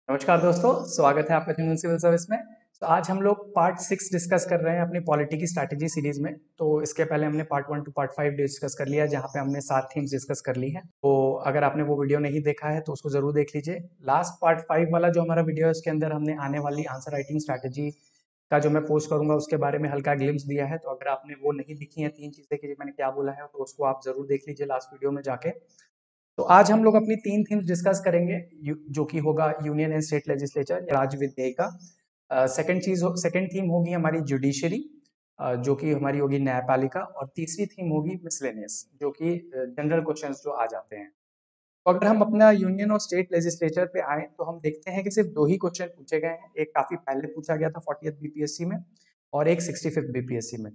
नमस्कार दोस्तों, स्वागत है आपका जनरल सिविल सर्विस में। तो आज हम लोग पार्ट 6 डिस्कस कर रहे हैं अपनी पॉलिटी की स्ट्रैटेजी सीरीज में। तो इसके पहले हमने पार्ट 1 टू पार्ट 5 डिस्कस कर लिया, जहां पे हमने 7 थीम्स डिस्कस कर ली हैं। तो अगर आपने वो वीडियो नहीं देखा है तो उसको जरूर देख लीजिए। लास्ट पार्ट 5 वाला जो हमारा वीडियो है उसके अंदर हमने आने वाली आंसर राइटिंग स्ट्रैटेजी का जो मैं पोस्ट करूंगा उसके बारे में हल्का ग्लिम्स दिया है। तो अगर आपने वो नहीं लिखी है 3 चीजें कि मैंने क्या बोला है, तो उसको आप जरूर देख लीजिए लास्ट वीडियो में जाके। तो आज हम लोग अपनी 3 थीम्स डिस्कस करेंगे, जो कि होगा यूनियन एंड स्टेट लेजिस्लेचर, राज्य विधेयिका। सेकंड थीम होगी हमारी जुडिशरी, जो कि हमारी होगी न्यायपालिका। और तीसरी थीम होगी मिसलेनियस, जो कि जनरल क्वेश्चंस जो आ जाते हैं। तो अगर हम अपना यूनियन और स्टेट लेजिस्लेचर पे आए तो हम देखते हैं कि सिर्फ 2 ही क्वेश्चन पूछे गए हैं। एक काफी पहले पूछा गया था 40th बीपीएससी में, और एक 65th बीपीएससी में।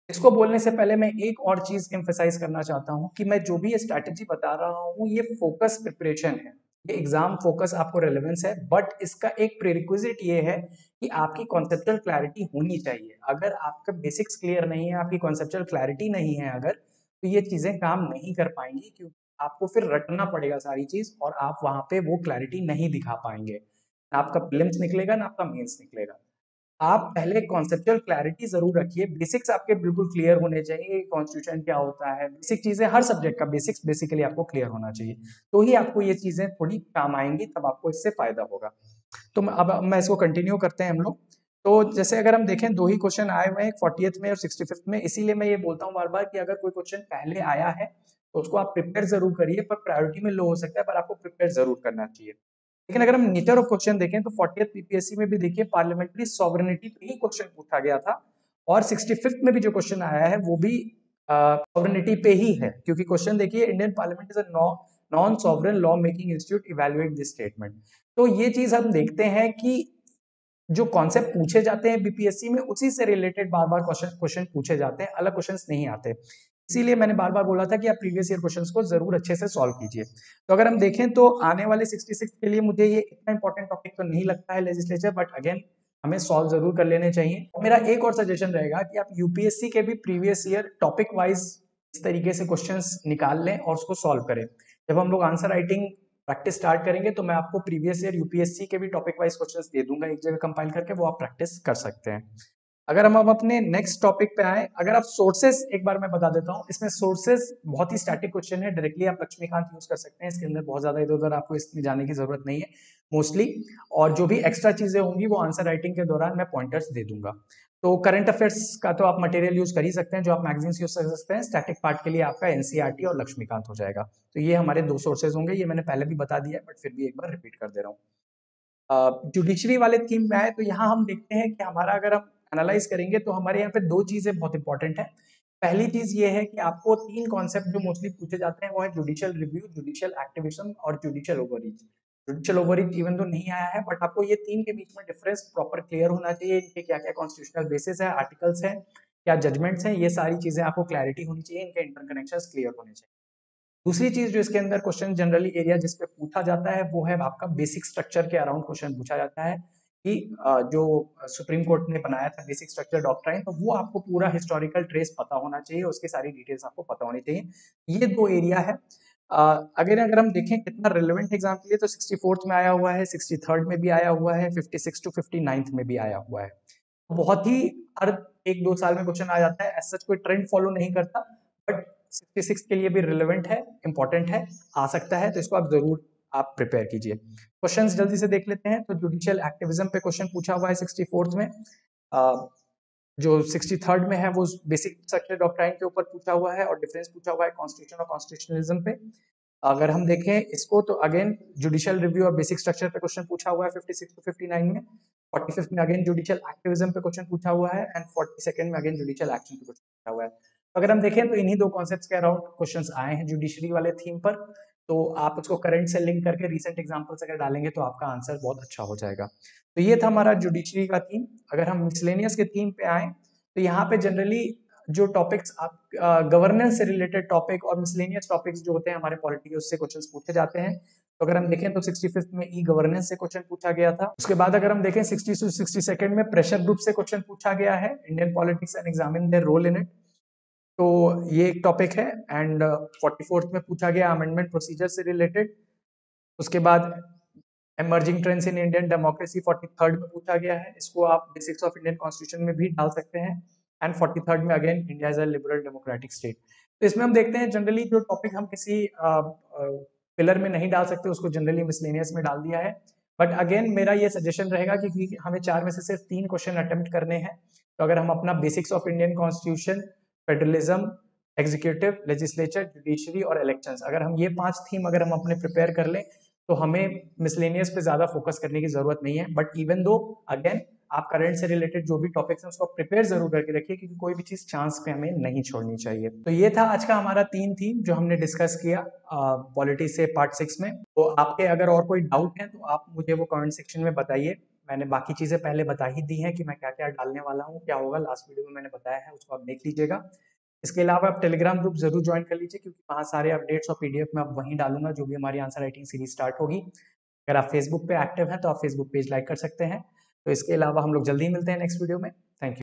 इसको बोलने से पहले मैं एक और चीज एम्फेसाइज करना चाहता हूं कि मैं जो भी ये स्ट्रैटेजी बता रहा हूं ये फोकस प्रिपरेशन है, ये एग्जाम फोकस आपको रेलेवेंस है। बट इसका एक प्रीरिक्विजिट ये है कि आपकी कॉन्सेप्चुअल क्लैरिटी होनी चाहिए। अगर आपका बेसिक्स क्लियर नहीं है, आपकी कॉन्सेप्चुअल क्लैरिटी नहीं है अगर, तो ये चीजें काम नहीं कर पाएंगी, क्योंकि आपको फिर रटना पड़ेगा सारी चीज, और आप वहां पे वो क्लैरिटी नहीं दिखा पाएंगे। ना आपका प्रीलिम्स निकलेगा, ना आपका मेंस निकलेगा। आप पहले कॉन्सेप्चुअल क्लैरिटी जरूर रखिए, बेसिक्स आपके बिल्कुल क्लियर होने चाहिए। कॉन्स्टिट्यूशन क्या होता है, बेसिक चीजें, हर सब्जेक्ट का बेसिक्स बेसिकली आपको क्लियर होना चाहिए। तो ही आपको ये चीजें थोड़ी काम आएंगी, तब आपको इससे फायदा होगा। तो अब मैं इसको कंटिन्यू करते हैं हम लोग। तो जैसे अगर हम देखें 2 ही क्वेश्चन आए हुए हैं, 40th में और 65th में। इसीलिए मैं ये बोलता हूँ बार बार कि अगर कोई क्वेश्चन पहले आया है तो उसको आप प्रिपेयर जरूर करिए, पर प्रायोरिटी में लो हो सकता है, पर आपको प्रिपेयर जरूर करना चाहिए। लेकिन अगर हम नेचर ऑफ क्वेश्चन देखें तो 40th पीपीएससी में भी देखिए पार्लियामेंट्री सॉवरेनिटी पे ही क्वेश्चन पूछा गया था, और 65th में भी जो क्वेश्चन आया है वो भी सॉवरेनिटी पे ही है। क्योंकि क्वेश्चन देखिए, Indian parliament is a non sovereign law making institute, evaluate this statement. तो ये चीज हम देखते हैं कि जो कॉन्सेप्ट पूछे जाते हैं बीपीएससी में उसी से रिलेटेड बार बार क्वेश्चन क्वेश्चन पूछे जाते हैं, अलग क्वेश्चंस नहीं आते। इसीलिए मैंने बार बार बोला था कि आप प्रीवियस ईयर क्वेश्चंस को जरूर अच्छे से सॉल्व कीजिए। तो अगर हम देखें तो आने वाले 66 के लिए मुझे ये इतना इंपॉर्टेंट टॉपिक तो नहीं लगता है लेजिस्लेचर, बट अगेन हमें सॉल्व जरूर कर लेने चाहिए। मेरा एक और सजेशन रहेगा कि आप यूपीएससी के भी प्रीवियस ईयर टॉपिक वाइज इस तरीके से क्वेश्चंस निकाल लें और उसको सॉल्व करें। जब हम लोग आंसर राइटिंग प्रैक्टिस स्टार्ट करेंगे तो मैं आपको प्रीवियस ईयर यूपीएससी के भी टॉपिक वाइज क्वेश्चंस दे दूंगा एक जगह कंपाइल करके, वो आप प्रैक्टिस कर सकते हैं। अगर हम अब अपने नेक्स्ट टॉपिक पे आए, अगर आप सोर्सेस एक बार मैं बता देता हूँ। इसमें सोर्सेस बहुत ही स्टैटिक क्वेश्चन है, डायरेक्टली आप लक्ष्मीकांत यूज कर सकते हैं। इसके अंदर बहुत ज्यादा इधर उधर आपको इसमें जाने की जरूरत नहीं है मोस्टली। और जो भी एक्स्ट्रा चीजें होंगी वो आंसर राइटिंग के दौरान मैं पॉइंटर्स दे दूंगा। तो करंट अफेयर्स का तो आप मटेरियल यूज कर ही सकते हैं, जो आप मैगजीन्स यूज कर सकते हैं। स्टैटिक पार्ट के लिए आपका एनसीईआरटी और लक्ष्मीकांत हो जाएगा। तो ये हमारे 2 सोर्सेज होंगे, ये मैंने पहले भी बता दिया है, बट फिर भी एक बार रिपीट कर दे रहा हूँ। जुडिशरी वाले थीम में आए तो यहाँ हम देखते हैं कि हमारा, अगर हम एनालाइज करेंगे तो हमारे यहाँ पे 2 चीजें बहुत इंपॉर्टेंट है। पहली चीज ये है कि आपको 3 कॉन्सेप्ट जो मोस्टली पूछे जाते हैं वो है जुडिशियल रिव्यू, जुडिशियल एक्टिविज्म और judicial overreach. Judicial overreach even तो नहीं आया है, बट आपको ये 3 के बीच में डिफरेंस प्रॉपर क्लियर होना चाहिए। इनके क्या क्या कॉन्स्टिट्यूशनल बेसिस है, आर्टिकल्स हैं, क्या जजमेंट्स हैं, ये सारी चीजें आपको क्लैरिटी होनी चाहिए, इनके इंटरकनेक्शंस क्लियर होने चाहिए। दूसरी चीज जो इसके अंदर क्वेश्चन जनरली एरिया जिस पे पूछा जाता है वो है आपका बेसिक स्ट्रक्चर के अराउंड क्वेश्चन पूछा जाता है। कि जो सुप्रीम कोर्ट ने बनाया था बेसिक स्ट्रक्चर डॉक्ट्राइन, तो वो आपको पूरा हिस्टोरिकल ट्रेस पता होना चाहिए, उसकी सारी डिटेल्स आपको पता होनी चाहिए। ये 2 एरिया है। अगर अगर हम देखें कितना रिलेवेंट एग्जाम के लिए, तो 64th में आया हुआ है, 63rd में भी आया हुआ है, 56 टू 59th में भी आया हुआ है। बहुत ही हर 1-2 साल में क्वेश्चन आ जाता है, एज सच कोई ट्रेंड फॉलो नहीं करता, बट 66 के लिए भी रिलेवेंट है, इंपॉर्टेंट है, आ सकता है। तो इसको आप जरूर आप प्रिपेयर कीजिए। क्वेश्चंस जल्दी से देख लेते हैं। तो जुडिशियल एक्टिविज्म पे क्वेश्चन पूछा हुआ है 64th में। जो 63rd में है वो बेसिक स्ट्रक्चर डॉक्ट्राइन के ऊपर पूछा हुआ है, और डिफरेंस पूछा हुआ है कॉन्स्टिट्यूशन और कॉन्स्टिट्यूशनलिज्म पे। अगर हम देखें इसको तो अगेन जुडिशियल रिव्यू और बेसिक स्ट्रक्चर पे क्वेश्चन पूछा हुआ है 56 टू 59 में। 45th में अगेन जुडिशियल एक्टिविज्म पे क्वेश्चन पूछा हुआ है, एंड 42nd में अगेन जुडिशियल एक्शन पे क्वेश्चन पूछा हुआ है। तो अगर हम देखें तो इन्हीं 2 कॉन्सेप्ट्स के अराउंड क्वेश्चंस आए हैं जुडिशरी वाले थीम पर। तो आप उसको करंट से लिंक करके रिसेंट एग्जांपल्स अगर डालेंगे तो आपका आंसर बहुत अच्छा हो जाएगा। तो ये था हमारा जुडिशरी का थीम। अगर हम मिसलेनियस के थीम पे आए तो यहाँ पे जनरली जो टॉपिक्स आप गवर्नेंस से रिलेटेड टॉपिक और मिसलेनियस टॉपिक्स जो होते हैं हमारे पॉलिटी के, उससे क्वेश्चंस पूछे जाते हैं। तो अगर हम देखें तो 65th में ई गवर्नेंस से क्वेश्चन पूछा गया था। उसके बाद अगर हम देखें 60 टू 62nd में प्रेशर ग्रुप से क्वेश्चन पूछा गया है, Indian politics and examine their role in it. तो ये एक टॉपिक है। एंड 44th में पूछा गया अमेंडमेंट प्रोसीजर से रिलेटेड। उसके बाद emerging trends in Indian democracy 43rd में पूछा गया है, इसको आप बेसिक्स ऑफ इंडियन कॉन्स्टिट्यूशन में भी डाल सकते हैं। एंड 43rd में again India is a liberal democratic state. तो इसमें हम देखते हैं जनरली जो टॉपिक हम किसी पिलर में नहीं डाल सकते उसको जनरली मिसलेनियस में डाल दिया है। बट अगेन मेरा ये सजेशन रहेगा कि हमें 4 में से सिर्फ 3 क्वेश्चन अटेम्प्ट करने हैं। तो अगर हम अपना basics of Indian constitution, federalism, executive, legislature, judiciary और इलेक्शंस, अगर हम ये 5 थीम अगर हम अपने प्रिपेयर कर लें तो हमें मिसलेनियस पे ज्यादा फोकस करने की जरूरत नहीं है। बट इवन दो अगेन आप करंट से रिलेटेड जो भी टॉपिक्स हैं उसको प्रिपेयर जरूर करके रखिए, क्योंकि कोई भी चीज चांस पे हमें नहीं छोड़नी चाहिए। तो ये था आज का हमारा 3 थीम जो हमने डिस्कस किया पॉलिटी से पार्ट 6 में। तो आपके अगर और कोई डाउट है तो आप मुझे वो कमेंट सेक्शन में बताइए। मैंने बाकी चीजें पहले बता ही दी हैं कि मैं क्या क्या डालने वाला हूँ, क्या होगा लास्ट वीडियो में मैंने बताया है, उसको आप देख लीजिएगा। इसके अलावा आप टेलीग्राम ग्रुप जरूर ज्वाइन कर लीजिए, क्योंकि वहाँ सारे अपडेट्स और पीडीएफ मैं अब वहीं डालूंगा जो भी हमारी आंसर राइटिंग सीरीज स्टार्ट होगी। अगर आप फेसबुक पे एक्टिव हैं तो आप फेसबुक पेज लाइक कर सकते हैं। तो इसके अलावा हम लोग जल्दी मिलते हैं नेक्स्ट वीडियो में।